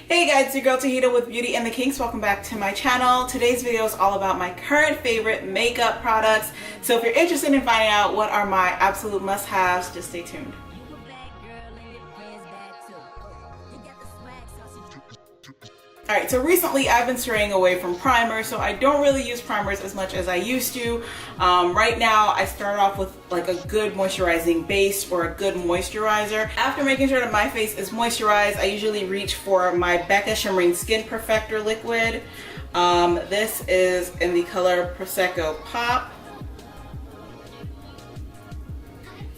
Hey guys, it's your girl Tahita with Beauty and the Kinks. Welcome back to my channel. Today's video is all about my current favorite makeup products. So if you're interested in finding out what are my absolute must-haves, just stay tuned. Alright, so recently I've been straying away from primers, so I don't really use primers as much as I used to. Right now I start off with like a good moisturizing base or a good moisturizer. After making sure that my face is moisturized, I usually reach for my Becca Shimmering Skin Perfector liquid. This is in the color Prosecco Pop.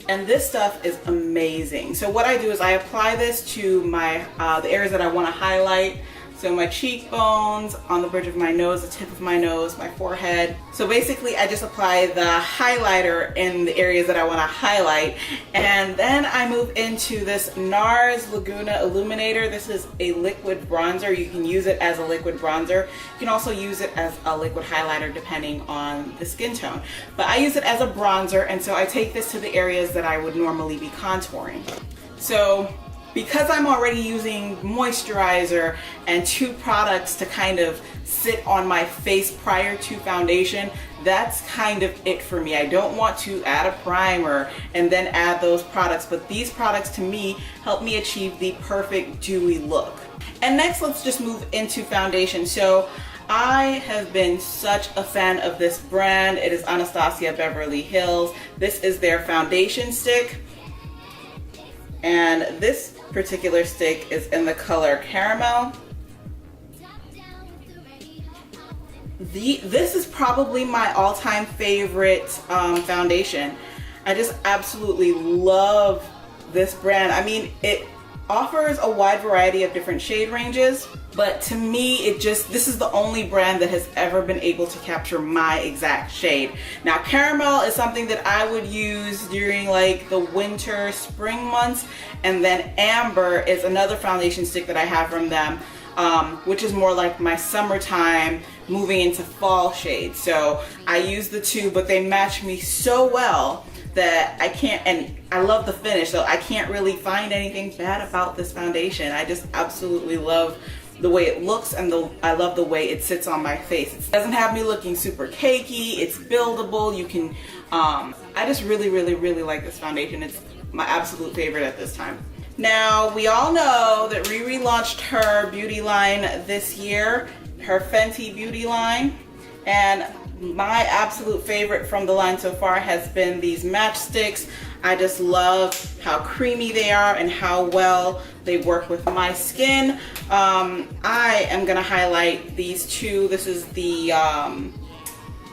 And this stuff is amazing. So what I do is I apply this to my the areas that I want to highlight. So my cheekbones, on the bridge of my nose, the tip of my nose, my forehead. So basically I just apply the highlighter in the areas that I want to highlight. And then I move into this NARS Laguna Illuminator. This is a liquid bronzer. You can use it as a liquid bronzer. You can also use it as a liquid highlighter depending on the skin tone. But I use it as a bronzer, and so I take this to the areas that I would normally be contouring. So because I'm already using moisturizer and two products to kind of sit on my face prior to foundation, that's kind of it for me. I don't want to add a primer and then add those products, but these products to me help me achieve the perfect dewy look. And next, let's just move into foundation. So I have been such a fan of this brand. It is Anastasia Beverly Hills. This is their foundation stick. And this particular stick is in the color Caramel. This is probably my all-time favorite foundation. I just absolutely love this brand. I mean, it offers a wide variety of different shade ranges, but to me, this is the only brand that has ever been able to capture my exact shade. Now, Caramel is something that I would use during like the winter, spring months, and then Amber is another foundation stick that I have from them, which is more like my summertime moving into fall shade. So I use the two, but they match me so well that I can't, and I love the finish, so I can't really find anything bad about this foundation. I just absolutely love the way it looks, and I love the way it sits on my face. It doesn't have me looking super cakey, it's buildable, you can, I just really like this foundation. It's my absolute favorite at this time. Now, we all know that Riri launched her beauty line this year, her Fenty beauty line, and my absolute favorite from the line so far has been these matchsticks. I just love how creamy they are and how well they work with my skin. I am gonna highlight these two. This is the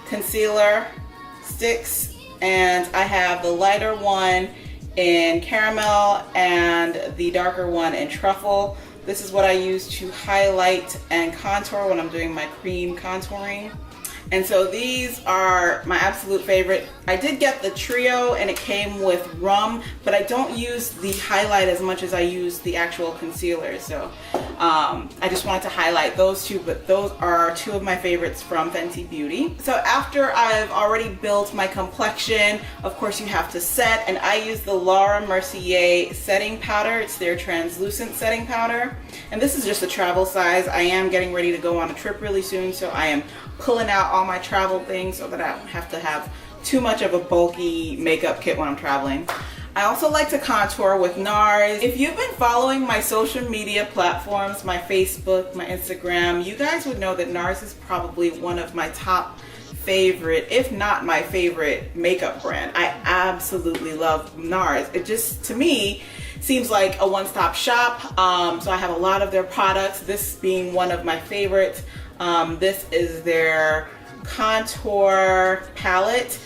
concealer sticks, and I have the lighter one in Caramel and the darker one in Truffle. This is what I use to highlight and contour when I'm doing my cream contouring. And so these are my absolute favorite. I did get the trio and it came with rum, but I don't use the highlight as much as I use the actual concealer. So I just wanted to highlight those two, but those are two of my favorites from Fenty Beauty. So after I've already built my complexion, of course you have to set, and I use the Laura Mercier setting powder. It's their translucent setting powder. And this is just a travel size. I am getting ready to go on a trip really soon, so I am pulling out all my travel things so that I don't have to have too much of a bulky makeup kit when I'm traveling. I also like to contour with NARS. If you've been following my social media platforms, my Facebook, my Instagram, you guys would know that NARS is probably one of my top favorite, if not my favorite makeup brand. I absolutely love NARS. It just, to me, seems like a one-stop shop. So I have a lot of their products, this being one of my favorites. This is their contour palette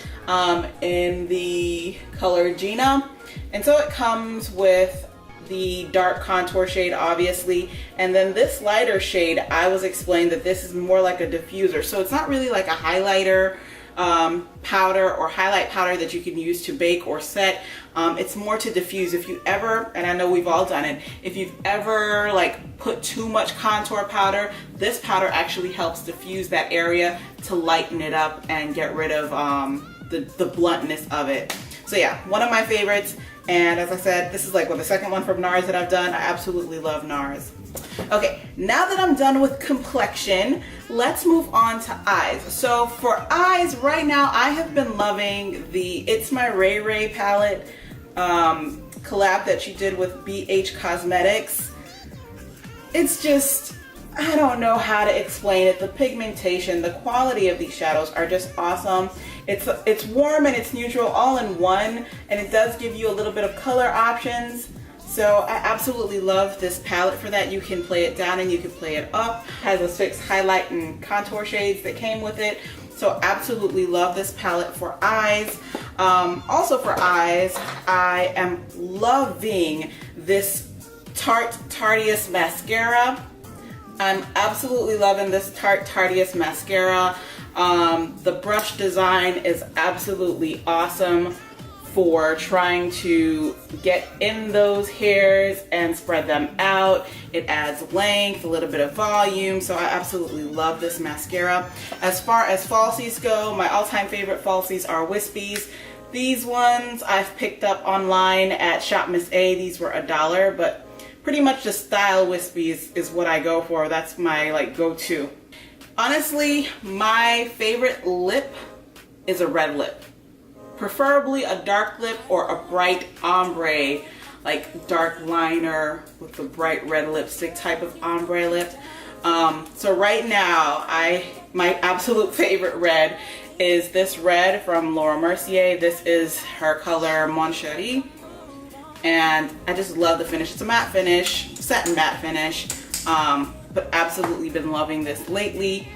in the color Gina. And so it comes with the dark contour shade, obviously, and then this lighter shade, I was explained that this is more like a diffuser. So it's not really like a highlighter powder or highlight powder that you can use to bake or set. It's more to diffuse. If you ever, and I know we've all done it, if you've ever like put too much contour powder, this powder actually helps diffuse that area to lighten it up and get rid of the bluntness of it. So yeah, one of my favorites. And as I said, this is like the second one from NARS that I've done. I absolutely love NARS. Okay, now that I'm done with complexion, let's move on to eyes. So for eyes, right now I have been loving the It's My Ray Ray palette collab that she did with BH Cosmetics. It's just, I don't know how to explain it. The pigmentation, the quality of these shadows are just awesome. It's warm and it's neutral all in one, and it does give you a little bit of color options. So I absolutely love this palette for that. You can play it down and you can play it up. It has a 6 highlight and contour shades that came with it. So absolutely love this palette for eyes. Also for eyes, I am loving this Tarte Tarteist mascara. I'm absolutely loving this Tarte Tarteist mascara. The brush design is absolutely awesome for trying to get in those hairs and spread them out. It adds length, a little bit of volume, so I absolutely love this mascara. As far as falsies go, my all-time favorite falsies are Wispies. These ones I've picked up online at Shop Miss A. These were $1, but pretty much the style Wispies is what I go for. That's my like go-to. Honestly, my favorite lip is a red lip. Preferably a dark lip or a bright ombre, like dark liner with the bright red lipstick type of ombre lip. So right now, my absolute favorite red is this red from Laura Mercier. This is her color Mon Cherie. And I just love the finish. It's a matte finish, satin matte finish, but absolutely been loving this lately.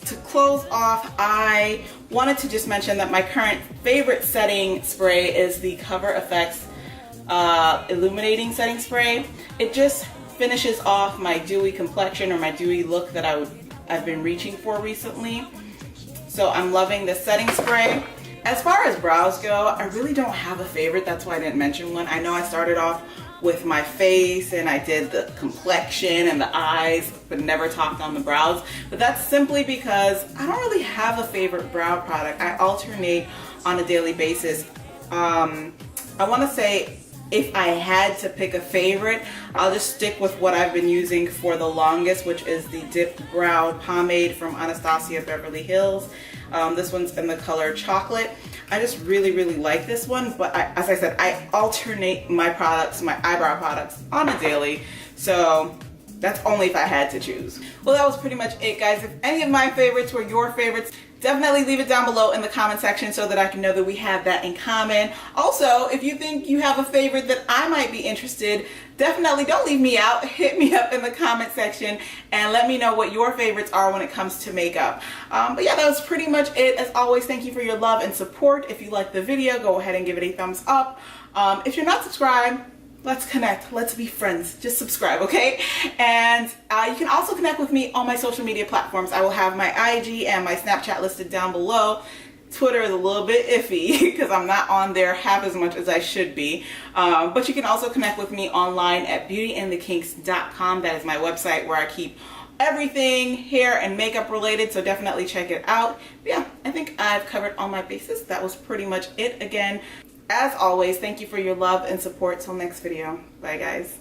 To close off, I wanted to just mention that my current favorite setting spray is the Cover FX Illuminating Setting Spray. It just finishes off my dewy complexion or my dewy look that I've been reaching for recently. So I'm loving this setting spray. As far as brows go, I really don't have a favorite. That's why I didn't mention one. I know I started off with my face and I did the complexion and the eyes, but never talked on the brows. But that's simply because I don't really have a favorite brow product. I alternate on a daily basis. I want to say if I had to pick a favorite, I'll just stick with what I've been using for the longest, which is the Dip Brow Pomade from Anastasia Beverly Hills. This one's in the color Chocolate. I just really like this one, but as I said, I alternate my products, my eyebrow products on a daily, so that's only if I had to choose. Well, that was pretty much it, guys. If any of my favorites were your favorites, definitely leave it down below in the comment section so that I can know that we have that in common. Also, if you think you have a favorite that I might be interested, definitely don't leave me out. Hit me up in the comment section and let me know what your favorites are when it comes to makeup. But yeah, that was pretty much it. As always, thank you for your love and support. If you liked the video, go ahead and give it a thumbs up. If you're not subscribed, let's connect. Let's be friends. Just subscribe, okay? And you can also connect with me on my social media platforms. I will have my IG and my Snapchat listed down below. Twitter is a little bit iffy because I'm not on there half as much as I should be. But you can also connect with me online at beautyandthekinks.com. That is my website where I keep everything hair and makeup related, so definitely check it out. But yeah, I think I've covered all my bases. That was pretty much it. Again, as always, thank you for your love and support. Till next video. Bye, guys.